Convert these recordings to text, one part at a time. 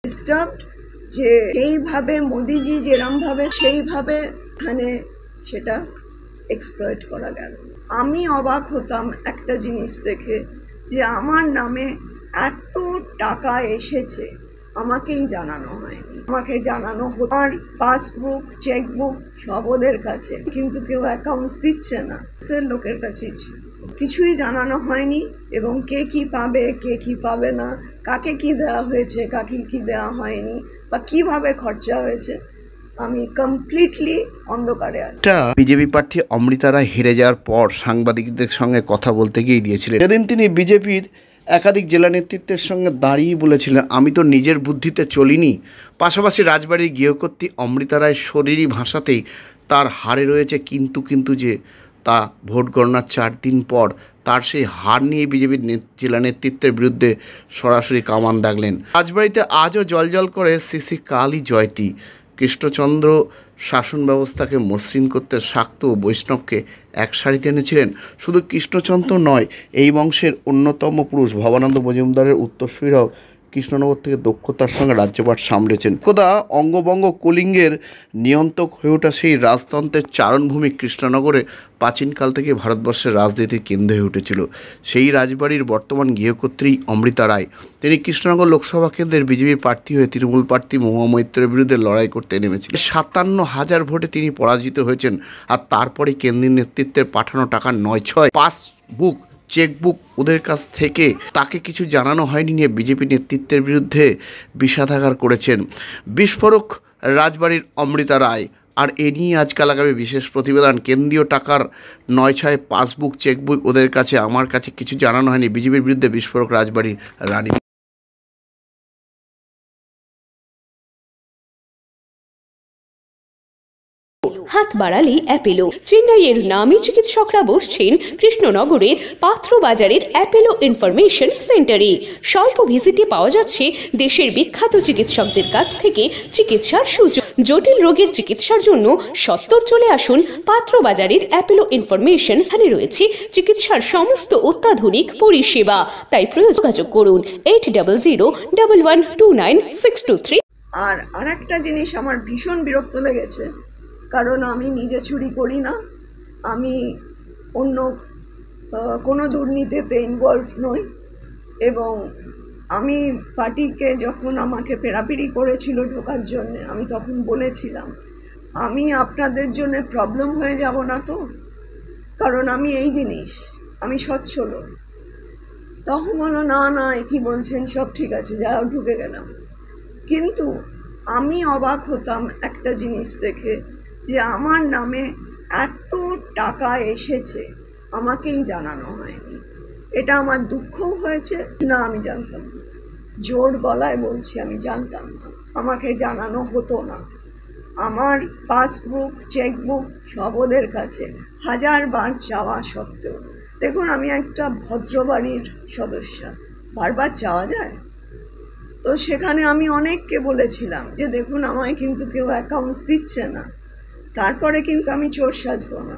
Disturbed যে সেইভাবে মোদিজি যেরমভাবে সেইভাবে এখানে সেটা এক্সপ্লয়েট করা গেল। আমি অবাক হতাম একটা জিনিস দেখে যে আমার নামে এত টাকা এসেছে আমাকেই জানানো হয়নি। আমাকে জানানো আমার পাসবুক চেকবুক সব ওদের কাছে, কিন্তু কেউ অ্যাকাউন্টস দিচ্ছে না, লোকের কাছেই ছিল। কিছুই জানানো হয়নি এবং কে কি পাবে কে কি পাবে না, কাকে কি দেওয়া হয়েছে কাকে কি দেওয়া হয়নি বা কিভাবে খরচা হয়েছে, আমি কমপ্লিটলি অন্ধকারে আছি। বিজেপি প্রার্থী অমৃতা রায় হেরে যাওয়ার পর সাংবাদিকদের সঙ্গে কথা বলতে গিয়ে দিয়েছিলেন। সেদিন তিনি বিজেপির একাধিক জেলা নেতৃত্বের সঙ্গে দাঁড়িয়ে বলেছিলেন, আমি তো নিজের বুদ্ধিতে চলিনি। পাশাপাশি রাজবাড়ির গৃহকর্ত্রী অমৃতা রায়ের শরীরী ভাষাতেই তার হারে রয়েছে কিন্তু যে তা ভোট গণনার 4 দিন পর তার সেই হার নিয়ে বিজেপির জেলা নেতৃত্বের বিরুদ্ধে সরাসরি কামান দাগলেন। রাজবাড়িতে আজও জলজল করে শ্রী কালী জয়তী। কৃষ্ণচন্দ্র শাসন ব্যবস্থাকে মসৃণ করতে শাক্ত ও বৈষ্ণবকে এক সারিতে এনেছিলেন। শুধু কৃষ্ণচন্দ্র নয়, এই বংশের অন্যতম পুরুষ ভবানন্দ মজুমদারের উত্তরসূরিরাও কৃষ্ণনগর থেকে দক্ষতার সঙ্গে রাজ্যপাট সামলেছেন। কোদা অঙ্গবঙ্গ কলিঙ্গের নিয়ন্ত্রক হয়ে ওঠা সেই রাজতন্ত্রের চারণভূমি কৃষ্ণনগরে প্রাচীনকাল থেকে ভারতবর্ষের রাজনীতির কেন্দ্র হয়ে উঠেছিল। সেই রাজবাড়ির বর্তমান গৃহকর্ত্রী অমৃতা রায়, তিনি কৃষ্ণনগর লোকসভা কেন্দ্রের বিজেপির প্রার্থী হয়ে তৃণমূল প্রার্থী মহুয়া মৈত্রের বিরুদ্ধে লড়াই করতে নেমেছিলেন। 57,000 ভোটে তিনি পরাজিত হয়েছেন। আর তারপরে কেন্দ্রীয় নেতৃত্বের পাঠানো টাকা 9-6 পাসবুক চেকবুক ওদের কাছ থেকে তাকে কিছু জানানো হয়নি নিয়ে বিজেপি নেতৃত্বের বিরুদ্ধে বিষাদাগার করেছেন বিস্ফোরক রাজবাড়ির অমৃতা রায়। আর এ নিয়ে আজকাল আগামী বিশেষ প্রতিবেদন। কেন্দ্রীয় টাকার 9-6 পাসবুক চেকবুক ওদের কাছে, আমার কাছে কিছু জানানো হয়নি, বিজেপির বিরুদ্ধে বিস্ফোরক রাজবাড়ির রানী। হাত বাড়ালে অ্যাপেলো। চেন্নাইয়ের নামী চিকিৎসকরা বসছেন কৃষ্ণনগরের পাত্র বাজারের অ্যাপেলো ইনফরমেশন সেন্টারে। স্বল্প ভিজিটে পাওয়া যাচ্ছে দেশের বিখ্যাত চিকিৎসকদের কাছ থেকে চিকিৎসার সুযোগ। জটিল রোগের চিকিৎসার জন্য সত্বর চলে আসুন পাত্র বাজারের অ্যাপেলো ইনফরমেশন। এখানে রয়েছে চিকিৎসার সমস্ত অত্যাধুনিক পরিষেবা, তাই যোগাযোগ করুন 8001129623। আর একটা জিনিস আমার ভীষণ বিরক্ত লেগেছে, কারণ আমি নিজে চুরি করি না, আমি অন্য কোনো দুর্নীতিতে ইনভলভ নই, এবং আমি পার্টিকে যখন আমাকে পেরাপিরি করেছিল ঢোকার জন্য, আমি তখন বলেছিলাম আমি আপনাদের জন্য প্রবলেম হয়ে যাব না তো, কারণ আমি এই জিনিস আমি স্বচ্ছল। তখন বলো না কি বলছেন, সব ঠিক আছে, যাও ঢুকে গেলাম। কিন্তু আমি অবাক হতাম একটা জিনিস দেখে যে আমার নামে এত টাকা এসেছে আমাকেই জানানো হয়নি। এটা আমার দুঃখও হয়েছে। না, আমি জানতাম না, জোর গলায় বলছি আমি জানতাম না, আমাকে জানানো হতো না। আমার পাসবুক চেকবুক সব ওদের কাছে, 1000 বার চাওয়া সত্ত্বেও। দেখুন, আমি একটা ভদ্রবাড়ির সদস্যা, বারবার চাওয়া যায়? তো সেখানে আমি অনেককে বলেছিলাম যে দেখুন আমায় কিন্তু কেউ অ্যাকাউন্টস দিচ্ছে না, তারপরে কিন্তু আমি চোর সাজবো না।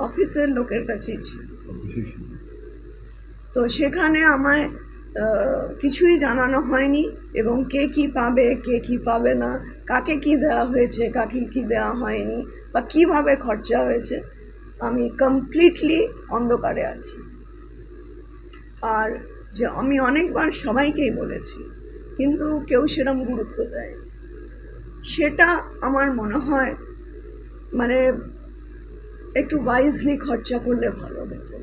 অফিসের লোকের কাছেই ছিল। তো সেখানে আমায় কিছুই জানানো হয়নি এবং কে কি পাবে কে কি পাবে না, কাকে কি দেওয়া হয়েছে কাকে কি দেওয়া হয়নি বা কিভাবে খরচা হয়েছে, আমি কমপ্লিটলি অন্ধকারে আছি। আর যে আমি অনেকবার সবাইকেই বলেছি, কিন্তু কেউ সেরকম গুরুত্ব দেয়, সেটা আমার মনে হয় মানে একটু ওয়াইজলি খরচা করলে ভালো হতো।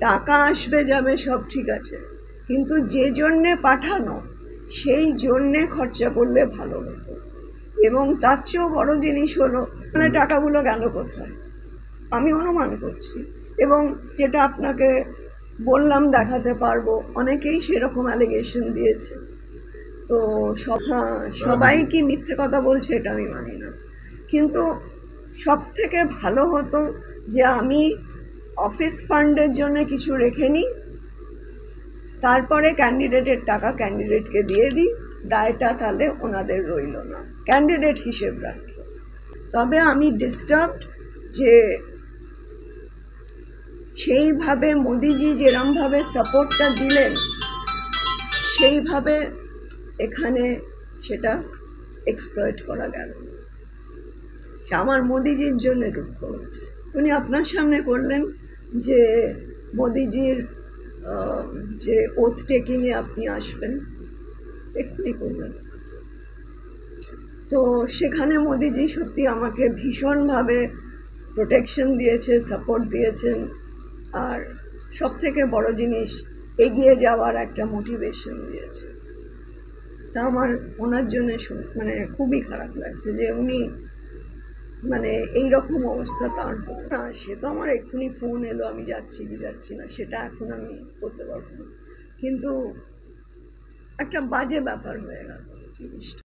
টাকা আসবে যাবে সব ঠিক আছে, কিন্তু যে জন্যে পাঠানো সেই জন্যে খরচা করলে ভালো হতো। এবং তার চেয়েও বড় জিনিস হলো মানে টাকাগুলো গেল কোথায়, আমি অনুমান করছি, এবং যেটা আপনাকে বললাম দেখাতে পারবো, অনেকেই সেরকম অ্যালিগেশন দিয়েছে। তো সবাই কি মিথ্যে কথা বলছে এটা আমি মানি না, কিন্তু সব থেকে ভালো হতো যে আমি অফিস ফান্ডের জন্য কিছু রেখে নিই, তারপরে ক্যান্ডিডেটের টাকা ক্যান্ডিডেটকে দিয়ে দিই, দায়টা তাহলে ওনাদের রইল না, ক্যান্ডিডেট হিসেব রাখলো। তবে আমি ডিস্টার্বড যে সেইভাবে মোদিজি যেরমভাবে সাপোর্টটা দিলেন সেইভাবে এখানে সেটা এক্সপ্লয়েট করা গেল। সে আমার মোদিজির জন্য দুঃখ হচ্ছে। উনি আপনার সামনে করলেন যে মোদিজির যে ওথ টেকিংয়ে আপনি আসবেন, এক্ষুনি করলেন। তো সেখানে মোদিজি সত্যি আমাকে ভীষণভাবে প্রোটেকশন দিয়েছে, সাপোর্ট দিয়েছেন, আর সব থেকে বড় জিনিস এগিয়ে যাওয়ার একটা মোটিভেশন দিয়েছে। তা আমার ওনার জন্য মানে খুবই খারাপ লাগছে যে উনি মানে এইরকম অবস্থা তার হলো না। সে তো আমার এক্ষুনি ফোন এলো, আমি যাচ্ছি কি যাচ্ছি না সেটা এখন আমি করতে পারবো না, কিন্তু একটা বাজে ব্যাপার হয়ে গেল জিনিসটা।